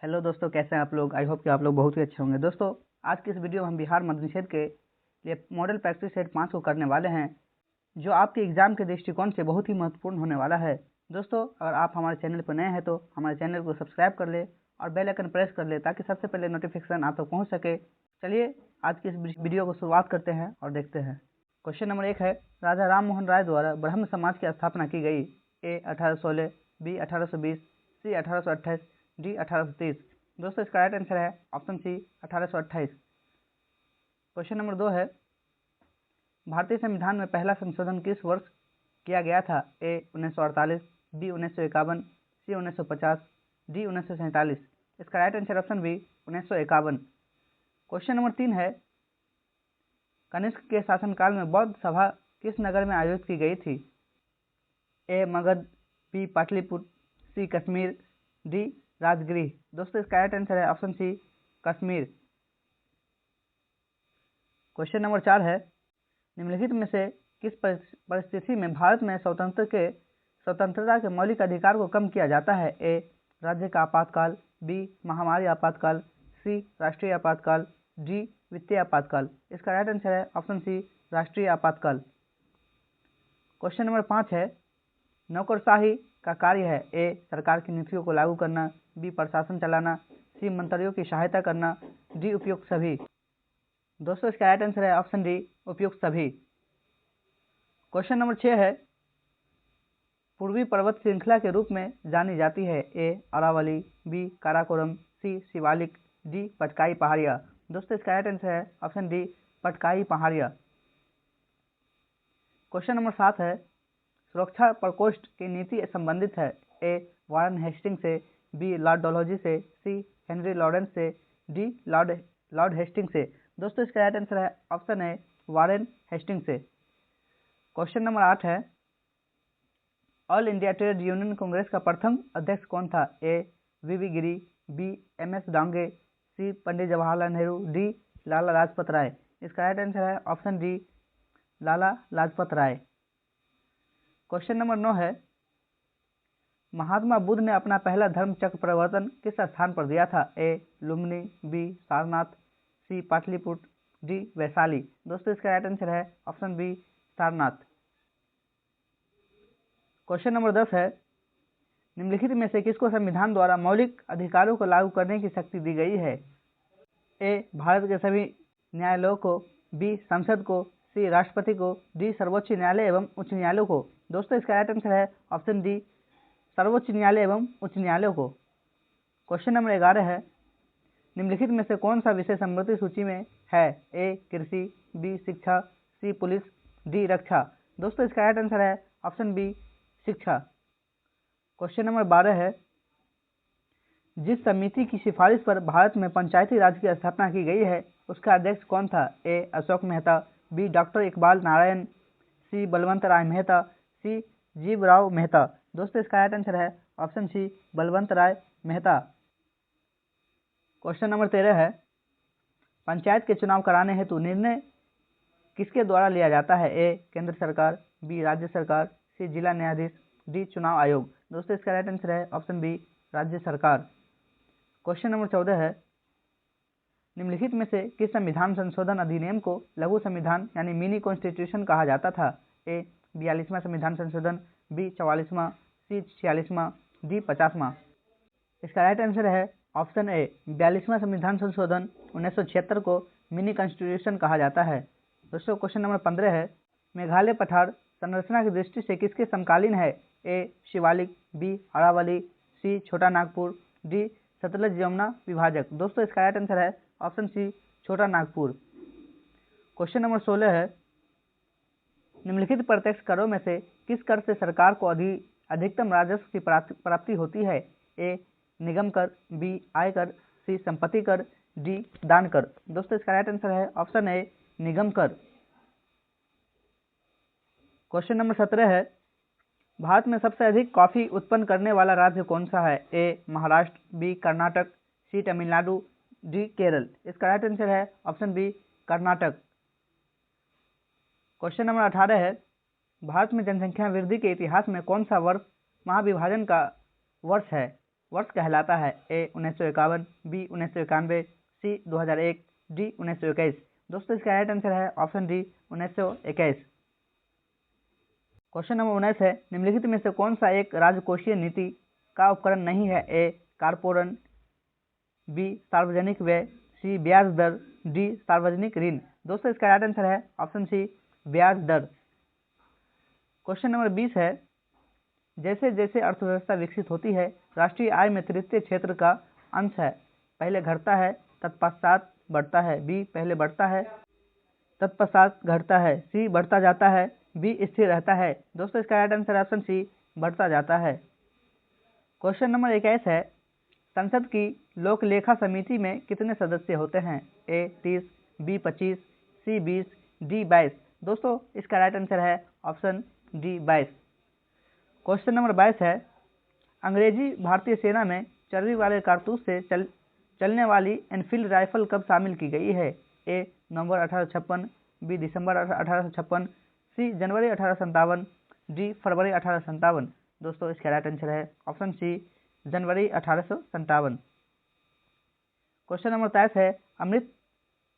Hello दोस्तों, कैसे हैं आप लोग। आई होप कि आप लोग बहुत ही अच्छे होंगे। दोस्तों, आज की इस वीडियो में हम बिहार मध्य निषेध के लिए मॉडल प्रैक्टिस सेट 5 को करने वाले हैं, जो आपके एग्जाम के दृष्टिकोण से बहुत ही महत्वपूर्ण होने वाला है। दोस्तों, अगर आप हमारे चैनल पर नए हैं तो हमारे चैनल को सब्सक्राइब कर ले और बेल आइकन प्रेस कर ले, ताकि सबसे पहले नोटिफिकेशन आप तक पहुँच सके। चलिए आज की इस वीडियो को शुरुआत करते हैं और देखते हैं। क्वेश्चन नंबर 1 है, राजा राम मोहन राय द्वारा ब्रह्म समाज की स्थापना की गई। ए 1816, बी 1820, सी 1828, डी 1830। दोस्तों, इसका राइट आंसर है ऑप्शन सी 1828। क्वेश्चन नंबर 2 है, भारतीय संविधान में पहला संशोधन किस वर्ष किया गया था। A 1948, B 1951, C 1950, D 1947। इसका right answer option B 1951। Question number 3 है, कनिष्क के शासनकाल में बौद्ध सभा किस नगर में आयोजित की गई थी। A Magadh, B Pataliputra, C Kashmir, D Rajgriha. दोस्तों, इसका राइट आंसर है option C Kashmir. Question number 4 है, निम्नलिखित में से किस परिस्थिति में भारत में स्वतंत्रता के मौलिक अधिकार को कम किया जाता है। ए राज्य का आपातकाल, बी महामारी आपातकाल, सी राष्ट्रीय आपातकाल, डी वित्तीय आपातकाल। इसका राइट आंसर है ऑप्शन सी राष्ट्रीय आपातकाल। क्वेश्चन नंबर 5 है, नौकरशाही का कार्य है। ए सरकार की नीतियों को लागू करना, बी प्रशासन चलाना, सी मंत्रियों की सहायता करना, डी उपयुक्त सभी। दोस्तों, इसका राइट आंसर है ऑप्शन डी उपयुक्त सभी। क्वेश्चन नंबर 6 है, पूर्वी पर्वत श्रृंखला के रूप में जानी जाती है। ए अरावली, बी काराकोरम, सी शिवालिक, डी पटकाई पहाड़िया। दोस्तों, इसका राइट आंसर है ऑप्शन डी पटकाई पहाड़िया। क्वेश्चन नंबर 7 है, सुरक्षा प्रकोष्ठ की नीति संबंधित है। ए वारन हेस्टिंग से, बी लॉर्ड डलहौजी से, सी हेनरी लॉरेंस से, डी लॉर्ड हेस्टिंग से। दोस्तों, इसका राइट आंसर है ऑप्शन ए वारेन हेस्टिंग से। क्वेश्चन नंबर 8 है, all India trade union Congress का प्रथम अध्यक्ष कौन था। A V Giri, B MS Dange, C Pandit Jawaharlal Nehru, D Lala Lajpat Rai. इसका राइट आंसर है option D Lala Lajpat Rai. Question number 9 है, महात्मा बुद्ध ने अपना पहला धर्म चक्र प्रवर्तन किस स्थान पर दिया था। A Lumbini, B Sarnath, C Pataliputra, D Vaishali. दोस्तों, इसका राइट आंसर है option B Sarnath. Question number 10 है, निम्नलिखित में से किसको संविधान द्वारा मौलिक अधिकारों को लागू करने की शक्ति दी गई है। ए भारत के सभी न्यायालयों को, बी संसद को, सी राष्ट्रपति को, डी सर्वोच्च न्यायालय एवं उच्च न्यायालयों को। दोस्तों, इसका राइट आंसर है ऑप्शन डी सर्वोच्च न्यायालय एवं उच्च न्यायालयों को। क्वेश्चन नंबर 11 है, निम्नलिखित में से कौन सा विषय समृद्धि सूची में है। ए कृषि, बी शिक्षा, सी पुलिस, डी रक्षा। दोस्तों, इसका राइट आंसर है ऑप्शन बी शिक्षा। क्वेश्चन नंबर 12 है, जिस समिति की सिफारिश पर भारत में पंचायती राज की स्थापना की गई है, उसका अध्यक्ष कौन था। ए अशोक मेहता, बी डॉक्टर इकबाल नारायण, सी बलवंत राय मेहता, सी जीवराव मेहता। दोस्तों, इसका राइट आंसर है ऑप्शन सी बलवंत राय मेहता। क्वेश्चन नंबर 13 है, पंचायत के चुनाव कराने हेतु निर्णय किसके द्वारा लिया जाता है। ए केंद्र सरकार, बी राज्य सरकार, सी जिला न्यायाधीश, डी चुनाव आयोग। दोस्तों, इसका राइट आंसर है ऑप्शन बी राज्य सरकार। क्वेश्चन नंबर 14 है, निम्नलिखित में से किस संविधान संशोधन अधिनियम को लघु संविधान यानी मिनी कॉन्स्टिट्यूशन कहा जाता था। ए 42वां संविधान संशोधन, बी 44वां, सी 46वां, डी 50वां। इसका राइट आंसर है ऑप्शन ए 42वां संविधान संशोधन 1976 को मिनी कॉन्स्टिट्यूशन कहा जाता है। दोस्तों, क्वेश्चन नंबर 15 है, मेघालय पठार संरचना की दृष्टि से किसके समकालीन है। ए शिवालिक, बी अरावली, सी छोटा नागपुर, डी सतलज यमुना विभाजक। दोस्तों, इसका राइट आंसर है ऑप्शन सी छोटा नागपुर। क्वेश्चन नंबर 16 है, निम्नलिखित प्रत्यक्ष करों में से किस कर से सरकार को अधिकतम राजस्व की प्राप्ति होती है। ए निगम कर, बी आयकर, सी संपत्ति कर, डी दान कर। दोस्तों, इसका राइट आंसर है ऑप्शन ए निगम कर। क्वेश्चन नंबर 17 है, भारत में सबसे अधिक कॉफी उत्पन्न करने वाला राज्य कौन सा है। A Maharashtra, B Karnataka, C Tamil Nadu, D Kerala. इसका राइट आंसर है option B Karnataka. Question number 18 है, भारत में जनसंख्या वृद्धि के इतिहास में कौन सा वर्ष महाविभाजन का वर्ष है। वर्ष कहलाता है? ए 1951, बी 1991, सी 2001, डी 1921। दोस्तों इसका राइट आंसर है ऑप्शन डी 1921। क्वेश्चन नंबर 19 है, निम्नलिखित में से कौन सा एक राजकोषीय नीति का उपकरण नहीं है? ए कारपोरन, बी सार्वजनिक व्यय, सी ब्याज दर, डी सार्वजनिक ऋण। दोस्तों इसका राइट आंसर है ऑप्शन सी ब्याज दर। क्वेश्चन नंबर 20 है, जैसे जैसे अर्थव्यवस्था विकसित होती है राष्ट्रीय आय में तृतीय क्षेत्र का अंश है पहले घटता है तत्पश्चात बढ़ता है, बी पहले बढ़ता है तत्पश्चात घटता है, सी बढ़ता जाता है, बी स्थिर रहता है। दोस्तों इसका राइट आंसर ऑप्शन सी बढ़ता जाता है। क्वेश्चन नंबर 21 है, संसद की लोक लेखा समिति में कितने सदस्य होते हैं? ए 30, बी 25, सी 20, डी 22। दोस्तों इसका राइट आंसर है ऑप्शन डी 22। क्वेश्चन नंबर 22 है, अंग्रेजी भारतीय सेना में चर्बी वाले कारतूस से चलने वाली एनफील्ड राइफल कब शामिल की गई है? ए नवंबर 1856, बी दिसंबर 1856, सी जनवरी 1857, डी फरवरी 1857। दोस्तों इसका राइट आंसर है ऑप्शन सी जनवरी 1857। क्वेश्चन नंबर 23 है, अमृत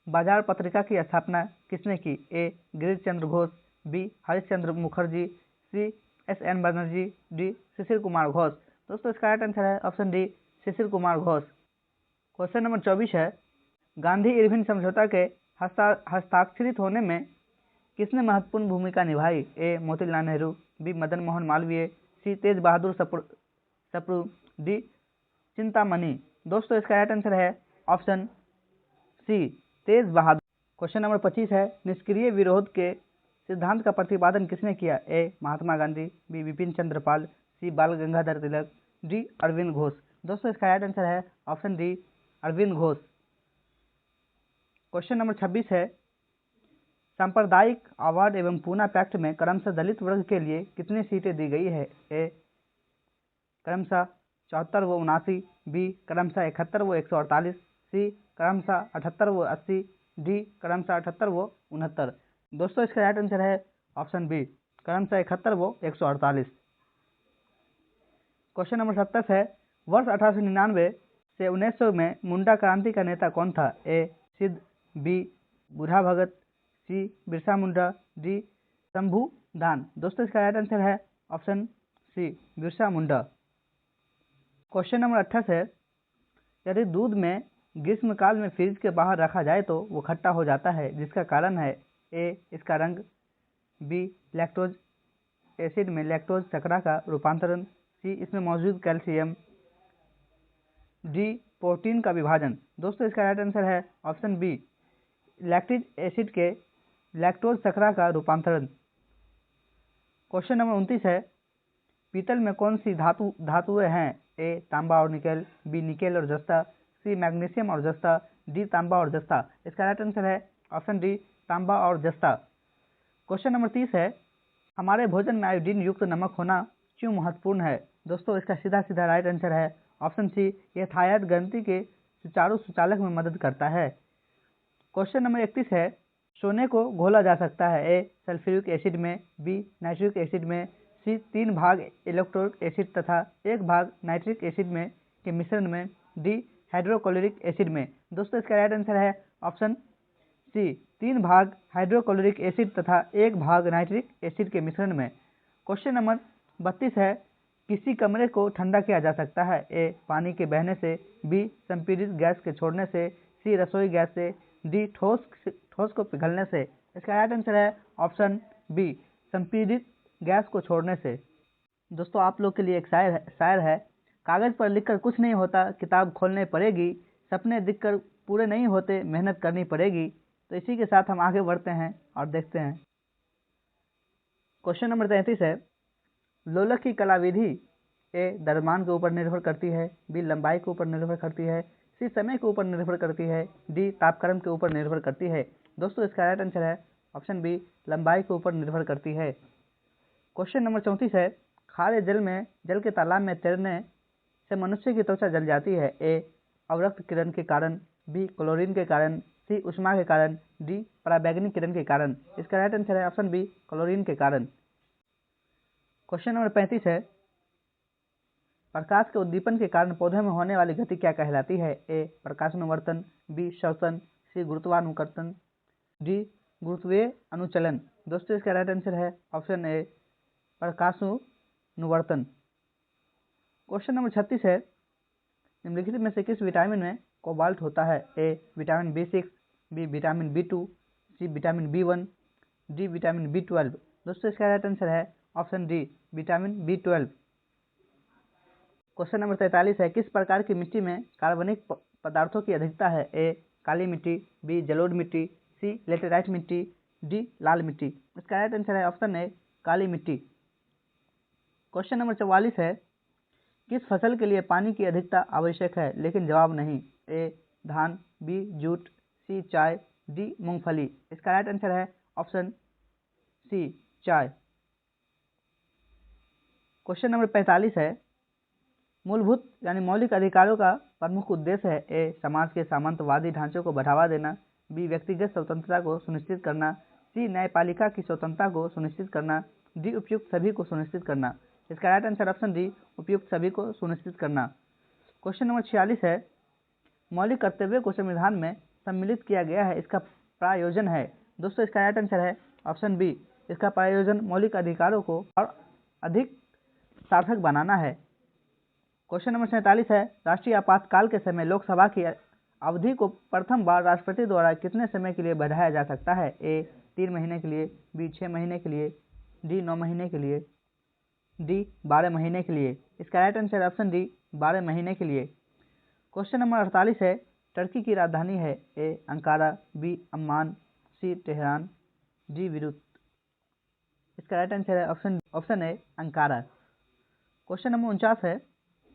बाजार पत्रिका की स्थापना किसने की? ए गिरीश चंद्र घोष, बी हरिश्चंद्र मुखर्जी, सी एस.एन. बनर्जी, डी शिशिर कुमार घोष। दोस्तों इसका राइट आंसर है option D Shishir Kumar Ghosh. Question number 24 है, गांधी इरविन समझौता के हस्ताक्षरित होने में किसने महत्वपूर्ण भूमिका निभाई? ए मोतीलाल नेहरू, बी मदन मोहन मालवीय, सी तेज बहादुर सप्रू, डी चिंतामणि। दोस्तों इसका राइट आंसर है ऑप्शन सी तेज बहादुर। क्वेश्चन नंबर 25 है, निष्क्रिय विरोध के सिद्धांत का प्रतिपादन किसने किया? A Mahatma Gandhi, B Bipin Chandra Pal, C Bal Gangadhar Tilak, D Arvind Ghosh. दोस्तों इसका राइट आंसर है option D Arvind Ghosh. Question number 26 है, सांप्रदायिक अवार्ड एवं पूना पैक्ट में क्रमशः दलित वर्ग के लिए कितनी सीटें दी गई है? ए क्रमशः 74 व 79, बी क्रमशः 71 व 148, सी क्रमशः 78 व 80, डी क्रमशः 78 व 69। दोस्तों इसका राइट आंसर है ऑप्शन बी क्रमशः 71 व 148। क्वेश्चन नंबर 27 है, वर्ष 1899 से 1900 में मुंडा क्रांति का नेता कौन था? ए सिद्ध, बी बुढ़ा भगत, सी बिरसा मुंडा, डी शंभू दान। दोस्तों इसका राइट आंसर है ऑप्शन सी बिरसा मुंडा। क्वेश्चन नंबर 28 है, यदि दूध में ग्रीष्मकाल में फ्रिज के बाहर रखा जाए तो वो खट्टा हो जाता है, जिसका कारण है? ए इसका रंग, बी लैक्टोज एसिड में लैक्टोज शर्करा का रूपांतरण, सी इसमें मौजूद कैल्शियम, डी प्रोटीन का विभाजन। दोस्तों इसका राइट आंसर है ऑप्शन बी लैक्टिक एसिड के लैक्टोज शर्करा का रूपांतरण। क्वेश्चन नंबर 29 है, पीतल में कौन सी धातुएं हैं? ए तांबा और निकेल, बी निकेल और जस्ता, सी मैग्नीशियम और जस्ता, डी तांबा और जस्ता। इसका राइट आंसर है ऑप्शन डी तांबा और जस्ता। क्वेश्चन नंबर 30 है, हमारे भोजन में आयोडीन युक्त नमक होना क्यों महत्वपूर्ण है? दोस्तों इसका सीधा सीधा राइट आंसर है ऑप्शन सी, यह थायराइड ग्रंथि के सुचारू सुचालक में मदद करता है। क्वेश्चन नंबर 31 है, सोने को घोला जा सकता है? ए सल्फ्यूरिक एसिड में, बी नाइट्रिक एसिड में, सी 3 भाग इलेक्ट्रोलिक एसिड तथा 1 भाग नाइट्रिक एसिड में के मिश्रण में, डी हाइड्रोक्लोरिक एसिड में। दोस्तों इसका राइट आंसर है ऑप्शन सी 3 भाग हाइड्रोक्लोरिक एसिड तथा 1 भाग नाइट्रिक एसिड के मिश्रण में। क्वेश्चन नंबर 32 है, किसी कमरे को ठंडा किया जा सकता है? ए पानी के बहने से, बी संपीड़ित गैस के छोड़ने से, सी रसोई गैस से, डी ठोस को पिघलने से। इसका राइट आंसर है ऑप्शन बी संपीड़ित गैस को छोड़ने से। दोस्तों आप लोग के लिए एक शायर है, कागज पर लिखकर कुछ नहीं होता, किताब खोलनी पड़ेगी, सपने दिखकर पूरे नहीं होते, मेहनत करनी पड़ेगी। तो इसी के साथ हम आगे बढ़ते हैं और देखते हैं। क्वेश्चन नंबर 33 है, लोलक की कला विधि ए द्रव्यमान के ऊपर निर्भर करती है, बी लंबाई के ऊपर निर्भर करती है, सी समय के ऊपर निर्भर करती है, डी तापक्रम के ऊपर निर्भर करती है। दोस्तों इसका राइट आंसर है ऑप्शन बी लंबाई के ऊपर निर्भर करती है। क्वेश्चन नंबर 34 है, खारे जल के तालाब में तैरने से मनुष्य की त्वचा जल जाती है? ए अवरक्त किरण के कारण, बी क्लोरीन के कारण, सी उष्मा के कारण, डी पराबैंगनी किरण के कारण। इसका राइट आंसर है ऑप्शन बी क्लोरीन के कारण। क्वेश्चन नंबर 35 है, प्रकाश के उद्दीपन के कारण पौधे में होने वाली गति क्या कहलाती है? ए प्रकाशानुवर्तन, बी श्वसन, सी गुरुत्वानुकर्षण, डी गुरुत्वीय अनुचलन। दोस्तों इसका राइट आंसर है ऑप्शन ए प्रकाशानुवर्तन। क्वेश्चन नंबर 36 है, निम्नलिखित में से किस विटामिन में कोबाल्ट होता है? A vitamin B6, B vitamin B2, C vitamin B1, D vitamin B12। दोस्तों इसका राइट आंसर है option D vitamin B12। Question number 43 है, किस प्रकार की मिट्टी में कार्बनिक पदार्थों की अधिकता है? ए काली मिट्टी, बी जलोढ़ मिट्टी, सी लेटेराइट मिट्टी, डी लाल मिट्टी। इसका राइट आंसर है ऑप्शन ए काली मिट्टी। क्वेश्चन नंबर 44 है, किस फसल के लिए पानी की अधिकता आवश्यक है? लेकिन जवाब नहीं। ए धान, बी जूट, सी चाय, डी मूंगफली। इसका राइट आंसर है ऑप्शन सी चाय। क्वेश्चन नंबर 45 है, मूलभूत यानी मौलिक अधिकारों का प्रमुख उद्देश्य है? ए समाज के सामंतवादी ढांचे को बढ़ावा देना, बी व्यक्तिगत स्वतंत्रता को सुनिश्चित करना, सी न्यायपालिका की स्वतंत्रता को सुनिश्चित करना, डी उपयुक्त सभी को सुनिश्चित करना। इसका राइट आंसर ऑप्शन डी उपयुक्त सभी को सुनिश्चित करना। क्वेश्चन नंबर 46 है, मौलिक कर्तव्यों को संविधान में सम्मिलित किया गया है, इसका प्रायोजन है? दोस्तों इसका राइट आंसर है ऑप्शन बी, इसका प्रायोजन मौलिक अधिकारों को और अधिक सार्थक बनाना है। क्वेश्चन नंबर 47 है, राष्ट्रीय आपातकाल के समय लोकसभा की अवधि को प्रथम बार राष्ट्रपति द्वारा कितने समय के लिए बढ़ाया जा सकता है? ए 3 महीने के लिए, बी 6 महीने के लिए, डी 9 महीने के लिए, डी 12 महीने के लिए। इसका राइट आंसर ऑप्शन डी 12 महीने के लिए। क्वेश्चन नंबर 48 है, टर्की की राजधानी है? ए अंकारा, बी अम्मान, सी तेहरान, डी बीरूत। इसका राइट आंसर है ऑप्शन ए अंकारा। क्वेश्चन नंबर 49 है,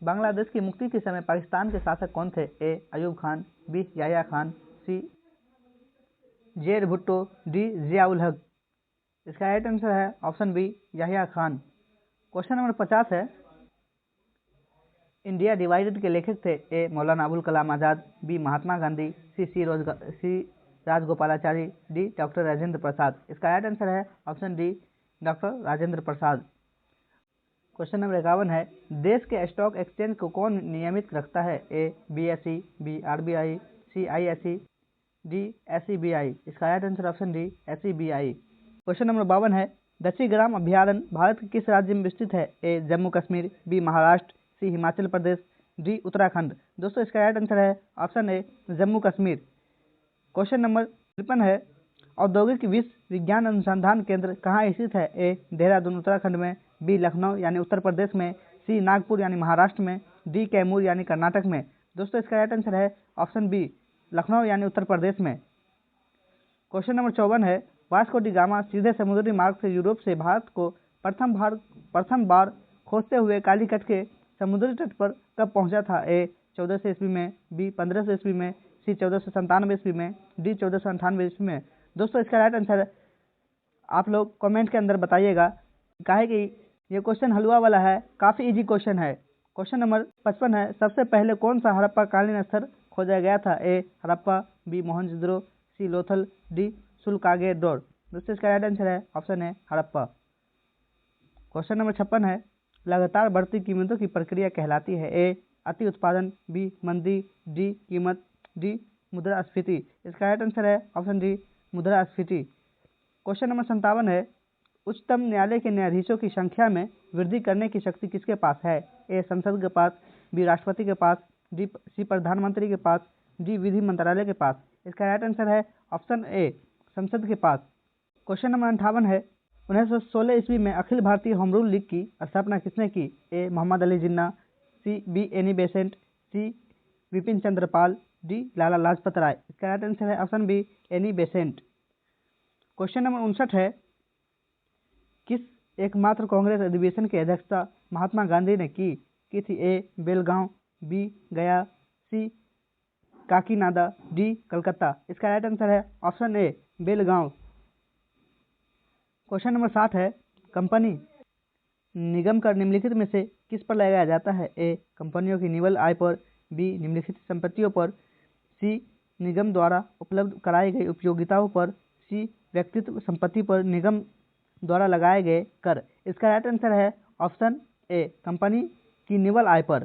बांग्लादेश की मुक्ति के समय पाकिस्तान के शासक कौन थे? A Ayub Khan, B Yahya Khan, C जेर भुट्टो, डी जियाउल हक। इसका राइट आंसर है option B Yahya Khan. Question number 50 है, इंडिया डिवाइडेड के लेखक थे? A Maulana Abul Kalam Azad, B Mahatma Gandhi, C Rajagopalachari, D doctor Rajendra Prasad. इसका राइट आंसर है option D doctor Rajendra Prasad. Question number 51 है, देश के स्टॉक एक्सचेंज को कौन नियमित रखता है? ए BSE, बी RBI, सी ISE, डी SEBI। इसका right answer option D SEBI। Question number 52 है, दक्षिण ग्राम अभ्यारण्य भारत के किस राज्य में विस्तृत है? ए जम्मू कश्मीर, बी महाराष्ट्र, सी हिमाचल प्रदेश, डी उत्तराखंड। दोस्तों इसका राइट आंसर है ऑप्शन ए जम्मू कश्मीर। क्वेश्चन नंबर 53 है, औद्योगिक विज्ञान अनुसंधान केंद्र कहाँ स्थित है? ए देहरादून उत्तराखंड में, बी लखनऊ यानी उत्तर प्रदेश में, सी नागपुर यानी महाराष्ट्र में, डी कैमूर यानी कर्नाटक में। दोस्तों इसका राइट आंसर है ऑप्शन बी लखनऊ यानी उत्तर प्रदेश में। क्वेश्चन नंबर 54 है, वास्को डी गामा सीधे समुद्री मार्ग से यूरोप से भारत को प्रथम बार खोजते हुए कालीकट के समुद्री तट पर कब पहुंचा था? ए 1400 ईस्वी में, बी 1500 ईस्वी में, सी 1497 ईस्वी में, डी 1498 ईस्वी में। दोस्तों इसका राइट आंसर आप लोग कमेंट के अंदर बताइएगा, काहे कि ये क्वेश्चन हलवा वाला है, काफ़ी इजी क्वेश्चन है। क्वेश्चन नंबर 55 है, सबसे पहले कौन सा हड़प्पा कालीन स्तर खोजा गया था? ए हड़प्पा, बी मोहनजोदड़ो, सी लोथल, डी सुल्कागेडोर। दोस्तों इसका राइट आंसर है ऑप्शन है हड़प्पा। क्वेश्चन नंबर 56 है, लगातार बढ़ती कीमतों की प्रक्रिया कहलाती है? ए अति उत्पादन, बी मंदी, डी कीमत, डी मुद्रास्फीति। इसका राइट आंसर है ऑप्शन डी मुद्रास्फीति। क्वेश्चन नंबर 57 है, उच्चतम न्यायालय के न्यायाधीशों की संख्या में वृद्धि करने की शक्ति किसके पास है? ए संसद के पास, बी राष्ट्रपति के पास, सी प्रधानमंत्री के पास, डी विधि मंत्रालय के पास। इसका राइट आंसर है ऑप्शन ए संसद के पास। क्वेश्चन नंबर 58 है, 1916 ईस्वी में Akhil Bharatiya home rule league की स्थापना किसने की? A Mohammad Ali Jinnah, C B Annie Besant, C Vipin Chandra Pal, D Lala Lajpat Rai. इसका राइट आंसर है option B Annie Besant. Question number 59 है, किस एकमात्र कांग्रेस अधिवेशन की अध्यक्षता महात्मा गांधी ने की थी? ए बेलगांव, बी गया, सी काकीनाडा, डी कलकत्ता। इसका राइट आंसर है ऑप्शन ए बेलगांव। क्वेश्चन नंबर 60 है, कंपनी निगम कर निम्नलिखित में से किस पर लगाया जाता है? ए कंपनियों की निवल आय पर, बी निम्नलिखित संपत्तियों पर, सी निगम द्वारा उपलब्ध कराई गई उपयोगिताओं पर, सी व्यक्तित्व संपत्ति पर निगम द्वारा लगाए गए कर। इसका राइट आंसर है ऑप्शन ए कंपनी की निवल आय पर।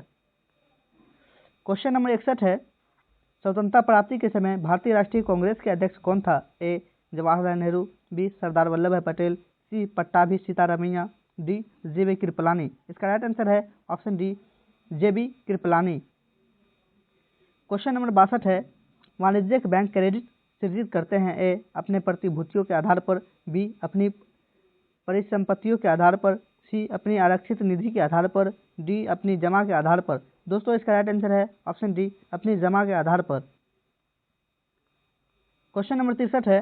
क्वेश्चन नंबर 61 है, स्वतंत्रता प्राप्ति के समय भारतीय राष्ट्रीय कांग्रेस के अध्यक्ष कौन था? ए जवाहरलाल नेहरू, बी सरदार वल्लभ भाई पटेल, सी पट्टाभी सीतारामैया, डी जे.बी. कृपलानी। इसका राइट आंसर है option D JB. Kripalani. Question number 62 है, वाणिज्यिक बैंक क्रेडिट सृजित करते हैं? ए अपने प्रतिभूतियों के आधार पर, बी अपनी परिसंपत्तियों के आधार पर, सी अपनी आरक्षित निधि के आधार पर, डी अपनी जमा के आधार पर। दोस्तों इसका राइट आंसर है ऑप्शन डी अपनी जमा के आधार पर। क्वेश्चन नंबर 63 है,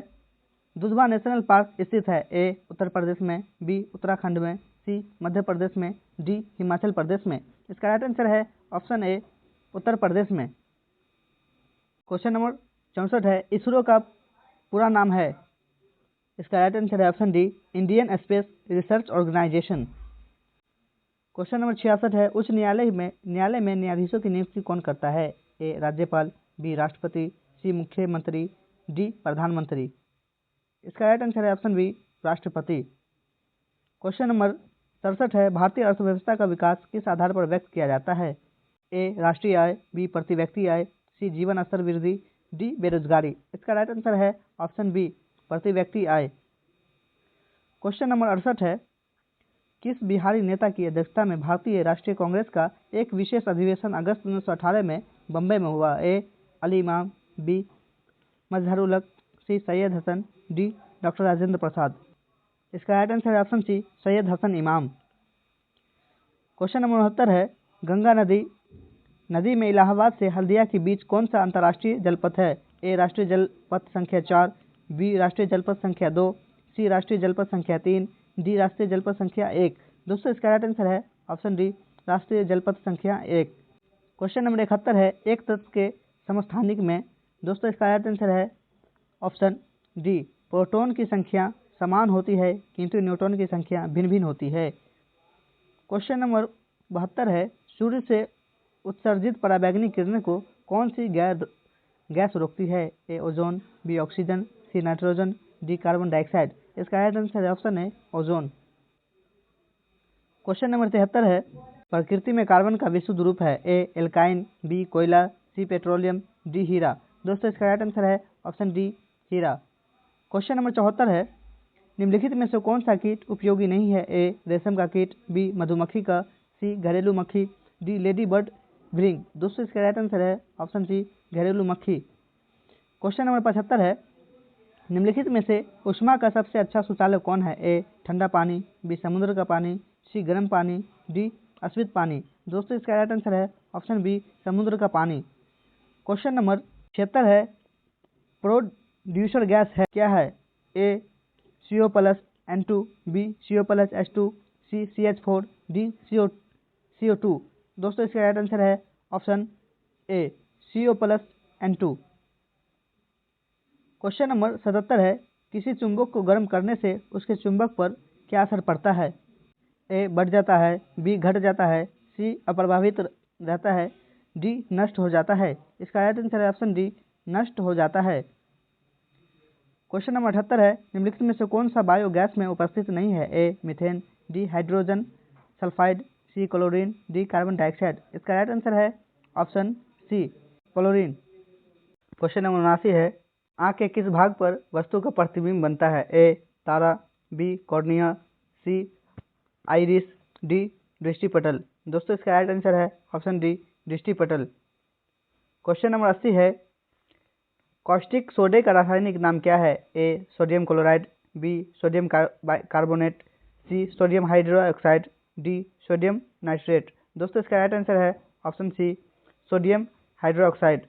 दुधवा नेशनल पार्क स्थित है? ए उत्तर प्रदेश में, बी उत्तराखंड में, सी मध्य प्रदेश में, डी हिमाचल प्रदेश में। इसका राइट आंसर है ऑप्शन ए उत्तर प्रदेश में। क्वेश्चन नंबर 64 है, इसरो का पूरा नाम है? इसका राइट आंसर है option D Indian space research organisation. Question number 66 है, उच्च न्यायालय में न्यायाधीशों की नियुक्ति कौन करता है? ए राज्यपाल, बी राष्ट्रपति, सी मुख्यमंत्री, डी प्रधानमंत्री। इसका राइट आंसर है ऑप्शन बी राष्ट्रपति। क्वेश्चन नंबर 67 है, भारतीय अर्थव्यवस्था का विकास किस आधार पर व्यक्त किया जाता है? ए राष्ट्रीय आय, बी प्रति व्यक्ति आय, सी जीवन स्तर वृद्धि, डी बेरोजगारी। इसका राइट आंसर है ऑप्शन बी प्रति व्यक्ति आय। क्वेश्चन नंबर 68 है, किस बिहारी नेता की अध्यक्षता में भारतीय राष्ट्रीय कांग्रेस का एक विशेष अधिवेशन अगस्त 1918 में बम्बई में हुआ? ए अली इमाम, बी मजहरुल हक, सी सैयद हसन, डी डॉक्टर राजेंद्र प्रसाद। इसका राइट आंसर है ऑप्शन सी सैयद हसन इमाम। क्वेश्चन नंबर 69 है, गंगा नदी में इलाहाबाद से हल्दिया के बीच कौन सा अंतर्राष्ट्रीय जलपथ है? ए राष्ट्रीय जलपथ संख्या 4, बी राष्ट्रीय जलपथ संख्या 2, सी राष्ट्रीय जलपथ संख्या 3, डी राष्ट्रीय जलपथ संख्या 1। दोस्तों इसका राइट आंसर है ऑप्शन डी राष्ट्रीय जलपथ संख्या 1। क्वेश्चन नंबर 71 है, एक तत्व के समस्थानिक में? दोस्तों इसका राइट आंसर है ऑप्शन डी प्रोटॉन की संख्या समान होती है किंतु न्यूट्रॉन की संख्या भिन्न भिन्न होती है। क्वेश्चन नंबर 72 है, सूर्य से उत्सर्जित पराबैंगनी किरणों को कौन सी गैस रोकती है? A ozone, B oxygen, C nitrogen, D carbon dioxide. इसका राइट आंसर है ऑप्शन है ओजोन। क्वेश्चन नंबर 73 है, प्रकृति में कार्बन का विशुद्ध रूप है? ए एल्काइन, बी कोयला, सी पेट्रोलियम, डी हीरा। दोस्तों इसका राइट आंसर है ऑप्शन डी हीरा। क्वेश्चन नंबर 74 है, निम्नलिखित में से कौन सा कीट उपयोगी नहीं है? ए रेशम का कीट, बी मधुमक्खी का, सी घरेलू मक्खी, डी लेडी बर्ड ब्रिंग। दोस्तों इसका राइट आंसर है ऑप्शन सी घरेलू मक्खी। क्वेश्चन नंबर 75 है, निम्नलिखित में से ऊष्मा का सबसे अच्छा शौचालय कौन है? ए ठंडा पानी, बी समुद्र का पानी, सी गर्म पानी, डी अस्वित पानी। दोस्तों इसका राइट आंसर है ऑप्शन बी समुद्र का पानी। क्वेश्चन नंबर 76 है, प्रोड्यूसर गैस है क्या है? A CO plus N2, B CO plus H2, C CH4, D CO2। दोस्तों इसका राइट आंसर है option A CO plus N2। Question number 77 है, किसी चुंबक को गर्म करने से उसके चुंबक पर क्या असर पड़ता है? ए बढ़ जाता है, बी घट जाता है, सी अप्रभावित रहता है, डी नष्ट हो जाता है। इसका राइट आंसर है ऑप्शन डी नष्ट हो जाता है। क्वेश्चन नंबर 78 है, निम्नलिखित में से कौन सा बायोगैस में उपस्थित नहीं है? A methane, D hydrogen sulphide, C chlorine, D carbon dioxide. इसका राइट आंसर है option C chlorine. Question number 79 है, आँख के किस भाग पर वस्तु का प्रतिबिंब बनता है? ए तारा, B cornea, C iris, D दृष्टिपटल। दोस्तों इसका राइट आंसर है ऑप्शन डी दृष्टिपटल। क्वेश्चन नंबर 80 है, कॉस्टिक सोडे का रासायनिक नाम क्या है? A sodium chloride, B sodium carbonate, C sodium hydroxide, D sodium nitrate. दोस्तों इसका राइट आंसर है option C sodium hydroxide.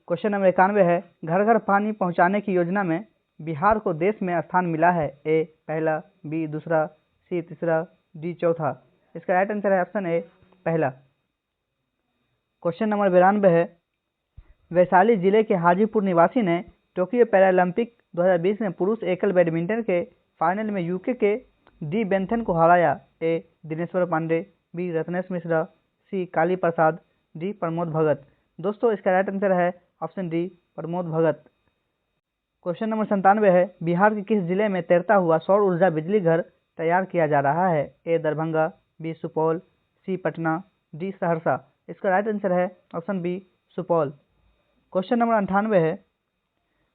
Question number 91 है, घर घर पानी पहुंचाने की योजना में बिहार को देश में स्थान मिला है? ए पहला, बी दूसरा, सी तीसरा, डी चौथा। इसका राइट आंसर है ऑप्शन ए पहला। क्वेश्चन नंबर 92 है, वैशाली जिले के हाजीपुर निवासी ने टोक्यो पैरालंपिक 2020 में पुरुष एकल बैडमिंटन के फाइनल में यूके के डी बेंथन को हराया? ए दिनेश्वर पांडे, बी रत्नेश मिश्रा, सी काली प्रसाद, डी प्रमोद भगत। दोस्तों इसका राइट आंसर है option D Pramod Bhagat. Question number 97 है, बिहार के किस जिले में तैरता हुआ सौर ऊर्जा बिजली घर तैयार किया जा रहा है? A Darbhanga, B Supaul, C Patna, D Saharsa. इसका राइट आंसर है option B Supaul. Question number 98 है,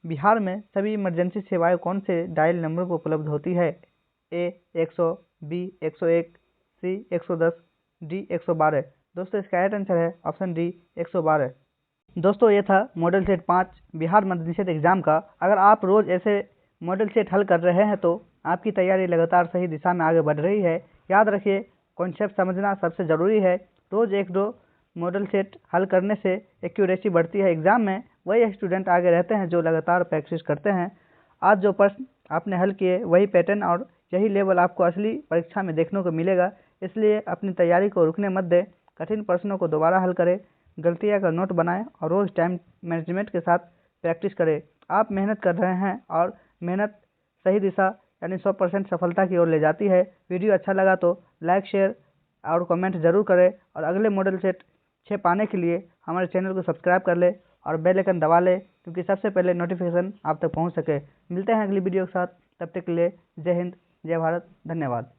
बिहार में सभी इमरजेंसी सेवाएं कौन से डायल नंबर पर उपलब्ध होती है? ए 100, बी 101, सी 110, डी 112। दोस्तों इसका राइट आंसर है ऑप्शन डी 112। दोस्तों ये था मॉडल सेट 5 बिहार मद्य निषेध एग्जाम का। अगर आप रोज ऐसे मॉडल सेट हल कर रहे हैं तो आपकी तैयारी लगातार सही दिशा में आगे बढ़ रही है। याद रखिए, कॉन्सेप्ट समझना सबसे ज़रूरी है। रोज 1-2 मॉडल सेट हल करने से एक्यूरेसी बढ़ती है। एग्जाम में वही स्टूडेंट आगे रहते हैं जो लगातार प्रैक्टिस करते हैं। आज जो प्रश्न आपने हल किए वही पैटर्न और यही लेवल आपको असली परीक्षा में देखने को मिलेगा। इसलिए अपनी तैयारी को रुकने मत दें। कठिन प्रश्नों को दोबारा हल करें, गलतियां का नोट बनाएं और रोज़ टाइम मैनेजमेंट के साथ प्रैक्टिस करें। आप मेहनत कर रहे हैं और मेहनत सही दिशा यानी 100% सफलता की ओर ले जाती है। वीडियो अच्छा लगा तो लाइक, शेयर और कमेंट जरूर करें और अगले मॉडल सेट 6 पाने के लिए हमारे चैनल को सब्सक्राइब कर ले और बेल आइकन दबा ले, क्योंकि सबसे पहले नोटिफिकेशन आप तक पहुंच सके। मिलते हैं अगली वीडियो के साथ, तब तक के लिए जय हिंद, जय भारत, धन्यवाद।